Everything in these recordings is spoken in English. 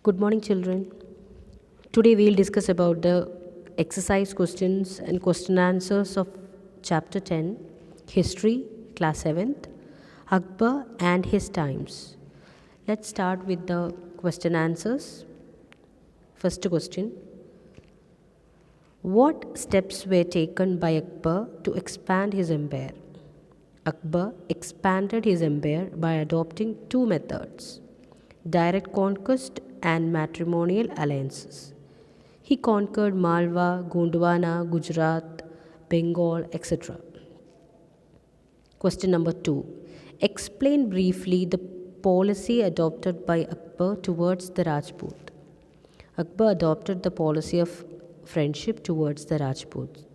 Good morning, children. Today we'll discuss about the exercise questions and question answers of chapter 10, History, class 7th, Akbar and his times. Let's start with the question answers. First question: what steps were taken by Akbar to expand his empire? Akbar expanded his empire by adopting two methods: direct conquest and matrimonial alliances. He conquered Malwa, Gondwana, Gujarat, Bengal, etc. Question number 2. Explain briefly the policy adopted by Akbar towards the Rajput. Akbar adopted the policy of friendship towards the Rajputs.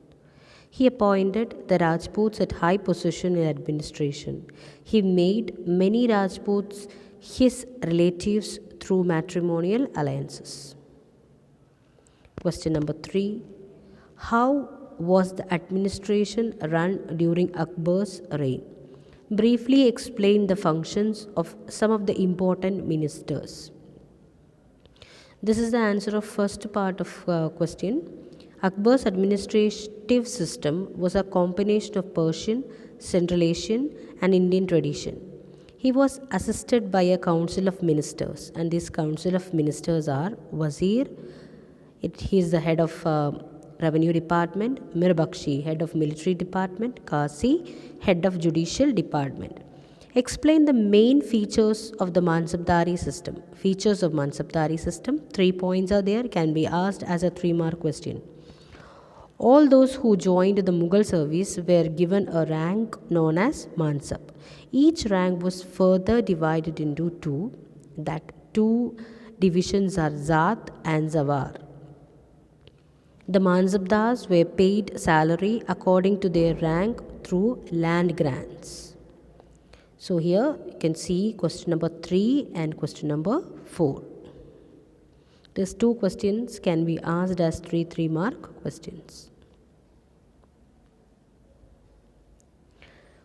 He appointed the Rajputs at high position in administration. He made many Rajputs his relatives through matrimonial alliances. Question number 3. How was the administration run during Akbar's reign? Briefly explain the functions of some of the important ministers. This is the answer of first part of question. Akbar's administrative system was a combination of Persian, Central Asian and Indian tradition. He was assisted by a council of ministers, and this council of ministers are Wazir, he is the head of revenue department, Mir Bakshi, head of military department, Kasi, head of judicial department. Explain the main features of the Mansabdari system. Features of Mansabdari system, 3 points are there, can be asked as a 3-mark question. All those who joined the Mughal service were given a rank known as Mansab. Each rank was further divided into two. That two divisions are Zat and Zawar. The Mansabdars were paid salary according to their rank through land grants. So here you can see question number 3 and question number 4. These two questions can be asked as 3-mark questions.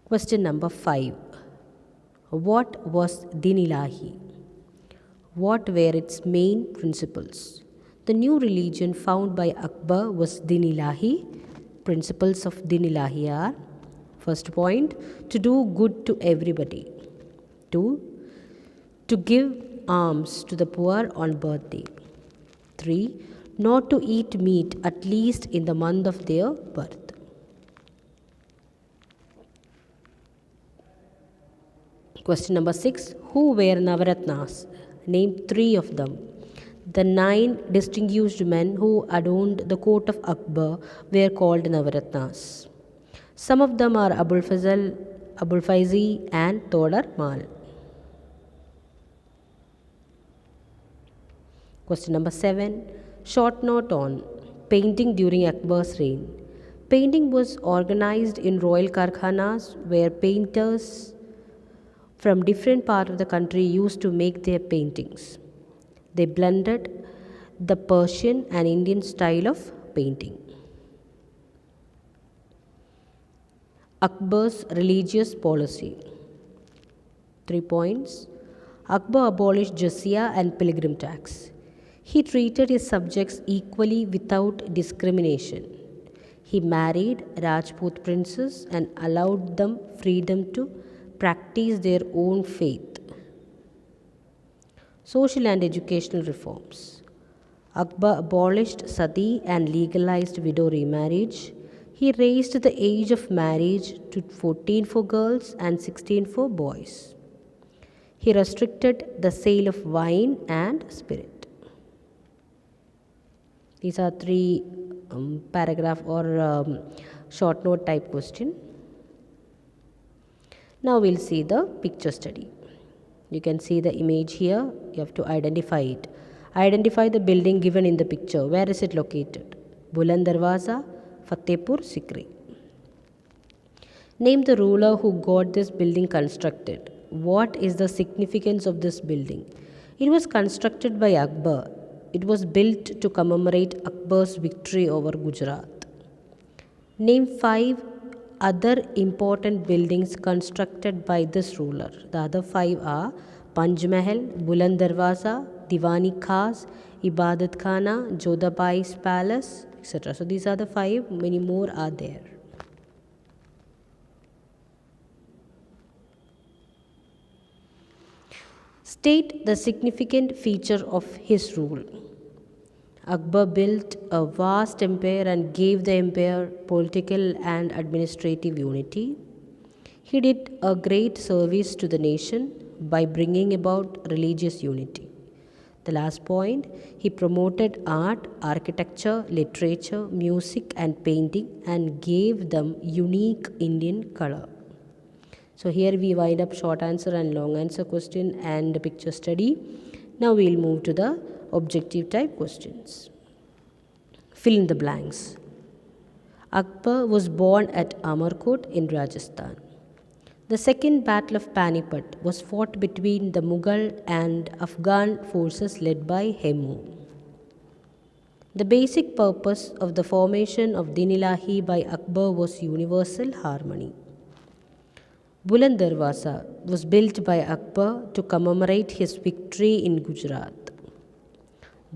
Question number 5. What was Din Ilahi? What were its main principles? The new religion found by Akbar was Din Ilahi. Principles of Din Ilahi are: first point, to do good to everybody. 2. To give alms to the poor on birthday. 3. Not to eat meat at least in the month of their birth. Question number 6. Who were Navaratnas? Name 3 of them. The 9 distinguished men who adorned the court of Akbar were called Navaratnas. Some of them are Abul Fazl, Abul Faizi and Todar Mal. Question number 7. Short note on painting during Akbar's reign. Painting was organized in royal karkhanas where painters from different parts of the country used to make their paintings. They blended the Persian and Indian style of painting. Akbar's religious policy. 3 points. Akbar abolished jizya and pilgrim tax. He treated his subjects equally without discrimination. He married Rajput princes and allowed them freedom to practice their own faith. Social and educational reforms. Akbar abolished sati and legalized widow remarriage. He raised the age of marriage to 14 for girls and 16 for boys. He restricted the sale of wine and spirit. These are 3 paragraph or short note type question. Now we'll see the picture study. You can see the image here. You have to identify it. Identify the building given in the picture. Where is it located? Buland Darwaza, Fatehpur Sikri. Name the ruler who got this building constructed. What is the significance of this building? It was constructed by Akbar. It was built to commemorate Akbar's victory over Gujarat. Name 5 other important buildings constructed by this ruler. The other 5 are Panj Mahal, Buland Darwaza, Diwani Khas, Ibadat Khana, Jodhabai's Palace, etc. So these are the 5, many more are there. State the significant feature of his rule. Akbar built a vast empire and gave the empire political and administrative unity. He did a great service to the nation by bringing about religious unity. The last point, he promoted art, architecture, literature, music, and painting and gave them unique Indian color. So here we wind up short answer and long answer question and picture study. Now we will move to the objective type questions. Fill in the blanks. Akbar was born at Amarkot in Rajasthan. The second battle of Panipat was fought between the Mughal and Afghan forces led by Hemu. The basic purpose of the formation of Din-i-Ilahi by Akbar was universal harmony. Buland Darwaza was built by Akbar to commemorate his victory in Gujarat.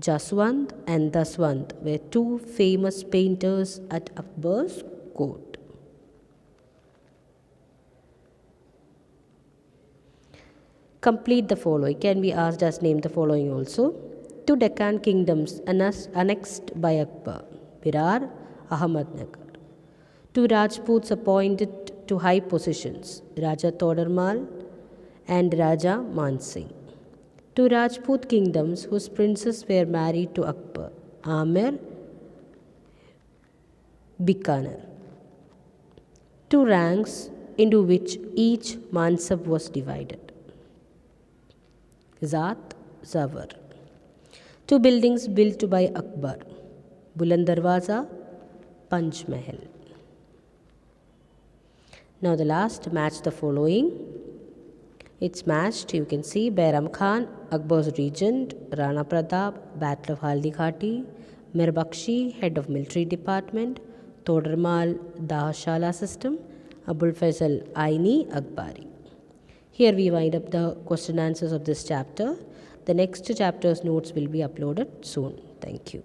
Jaswant and Daswant were two famous painters at Akbar's court. Complete the following. Can be asked as name the following also. Two Deccan kingdoms annexed by Akbar, Virar, Ahmednagar. Two Rajputs appointed to high positions, Raja Todarmal and Raja Mansingh. Two Rajput kingdoms whose princes were married to Akbar, Amer, Bikaner. Two ranks into which each mansab was divided. Zat, Zawar. Two buildings built by Akbar, Buland Darwaza, Panch Mahal. Now the last, match the following. It's matched, you can see Bairam Khan, Akbar's regent, Rana Pratap, Battle of Haldi Ghati, Mir Bakshi, head of military department, Todarmal, Dahashala system, Abul Faisal Aini, Akbari. Here we wind up the question answers of this chapter. The next chapter's notes will be uploaded soon. Thank you.